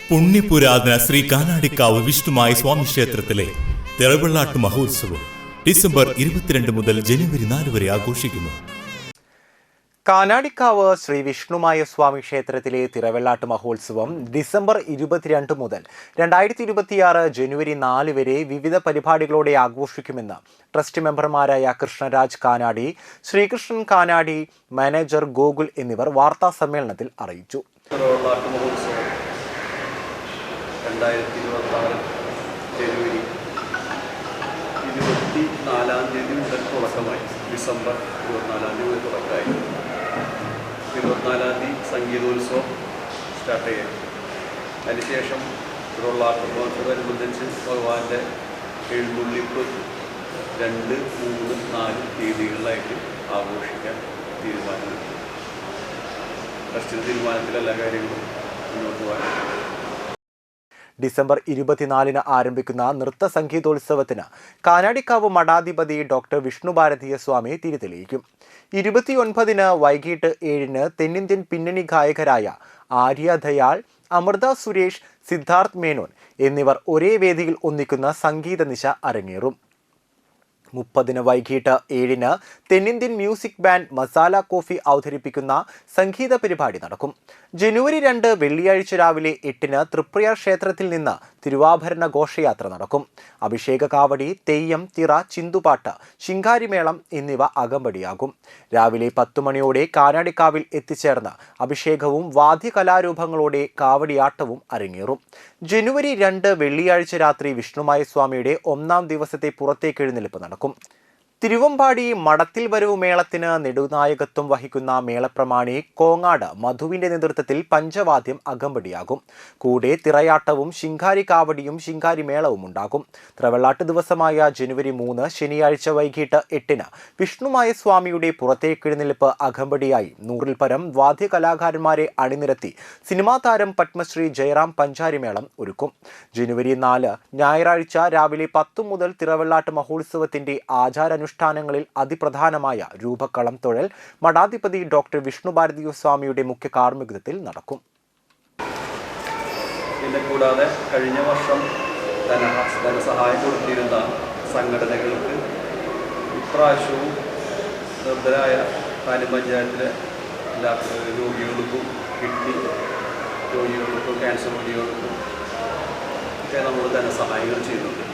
പുണ്യപുരാതന ശ്രീ കാനാടിക്കാവ് വിഷ്ണുമായ സ്വാമി ക്ഷേത്രത്തിലെ തിറവെള്ളാട്ട് മഹോത്സവം ഡിസംബർ 22 മുതൽ ജനുവരി 4 വരെ ആഘോഷിക്കുന്നു. കാനാടിക്കാവ് ശ്രീ വിഷ്ണുമായ സ്വാമി ക്ഷേത്രത്തിലെ തിറവെള്ളാട്ട് മഹോത്സവം ഡിസംബർ 22 മുതൽ 2026 ജനുവരി 4 വരെ വിവിധ പരിപാടികളോടെ ആഘോഷിക്കുമെന്ന് ട്രസ്റ്റ് മെമ്പർമാരായ കൃഷ്ണരാജ് കാനാടി, ശ്രീകൃഷ്ണൻ കാനാടി, മാനേജർ ഗോകുൽ എന്നിവർ വാർത്താ സമ്മേളനത്തിൽ അറിയിച്ചു. 2026 ജനുവരി 24 മുതൽ തുടക്കമായി. ഡിസംബർ 24 മുതൽ തുടക്കമായി. 24 സംഗീതോത്സവം സ്റ്റാർട്ട് ചെയ്യാം. അതിനുശേഷം തിരുവള്ളാട്ടത്തോടനുബന്ധിച്ച് ഭഗവാന്റെ എഴുന്നള്ളിപ്പ് 2, 3, 4 തീയതികളിലായിട്ട് ആഘോഷിക്കാൻ തീരുമാനമെടുത്തു. ട്രസ്റ്റിൻ്റെ തീരുമാനത്തിൽ എല്ലാ കാര്യങ്ങളും മുന്നോട്ട് പോകാൻ. ഡിസംബർ 24 ആരംഭിക്കുന്ന നൃത്ത സംഗീതോത്സവത്തിന് കാനാടിക്കാവ് മഠാധിപതി ഡോക്ടർ വിഷ്ണു ഭാരതീയ സ്വാമി തിരിതെളിയിക്കും. 29 വൈകിട്ട് 7 തെന്നിന്ത്യൻ പിന്നണി ഗായകരായ ആര്യ ദയാൽ, അമൃത സുരേഷ്, സിദ്ധാർത്ഥ് മേനോൻ എന്നിവർ ഒരേ വേദിയിൽ ഒന്നിക്കുന്ന സംഗീത നിശ അരങ്ങേറും. 30 വൈകിട്ട് 7 തെന്നിന്ത്യൻ മ്യൂസിക് ബാൻഡ് മസാല കോഫി അവതരിപ്പിക്കുന്ന സംഗീത പരിപാടി നടക്കും. ജനുവരി 2 വെള്ളിയാഴ്ച രാവിലെ 8 തൃപ്രയാർ ക്ഷേത്രത്തിൽ നിന്ന് തിരുവാഭരണ ഘോഷയാത്ര നടക്കും. അഭിഷേക കാവടി, തെയ്യം, തിറ, ചിന്തുപാട്ട്, ശിങ്കാരിമേളം എന്നിവ അകമ്പടിയാകും. രാവിലെ 10 മണിയോടെ കാനാടിക്കാവിൽ എത്തിച്ചേർന്ന് അഭിഷേകവും വാദ്യകലാരൂപങ്ങളോടെ കാവടിയാട്ടവും അരങ്ങേറും. ജനുവരി 2 വെള്ളിയാഴ്ച രാത്രി വിഷ്ണുമായ സ്വാമിയുടെ 1-ാം ദിവസത്തെ പുറത്തേക്കെഴുന്നള്ളിപ്പ് നടക്കും. തിരുവമ്പാടി മടത്തിൽ വരവ് മേളത്തിന് നെടുനായകത്വം വഹിക്കുന്ന മേളപ്രമാണി കോങ്ങാട് മധുവിന്റെ നേതൃത്വത്തിൽ പഞ്ചവാദ്യം അകമ്പടിയാകും. കൂടെ തിറയാട്ടവും ശിങ്കാരി കാവടിയും ശിങ്കാരി മേളവും ഉണ്ടാകും. തിറവെള്ളാട്ട് ദിവസമായ ജനുവരി 3 ശനിയാഴ്ച വൈകിട്ട് 8 വിഷ്ണുമായ സ്വാമിയുടെ പുറത്തേക്കെഴുന്നള്ളിപ്പ് അകമ്പടിയായി 100-ൽ പരം വാദ്യകലാകാരന്മാരെ അണിനിരത്തി സിനിമാ താരം പത്മശ്രീ ജയറാം പഞ്ചാരിമേളം ഒരുക്കും. ജനുവരി 4 ഞായറാഴ്ച രാവിലെ 10 മുതൽ തിറവെള്ളാട്ട് മഹോത്സവത്തിന്റെ ആചാരാനുഷ്ഠാനങ്ങളിൽ അതിപ്രധാനമായ രൂപക്കളം തൊഴൽ മഠാധിപതി ഡോക്ടർ വിഷ്ണു ഭാരതീയ സ്വാമിയുടെ മുഖ്യ കാർമ്മികത്വത്തിൽ നടക്കും. ഇതിനെ കൂടാതെ കഴിഞ്ഞ വർഷം ധനസഹായം കൊടുത്തിരുന്ന സംഘടനകൾക്ക് ഇപ്രാവശ്യവും നിർദ്ധരായ താലൂക്ക് പഞ്ചായത്തിലെ എല്ലാ രോഗികൾക്കും, കിഡ്നി രോഗികൾക്കും, ക്യാൻസർ രോഗികൾക്കും ഒക്കെ നമ്മൾ ധനസഹായങ്ങൾ ചെയ്യുന്നുണ്ട്.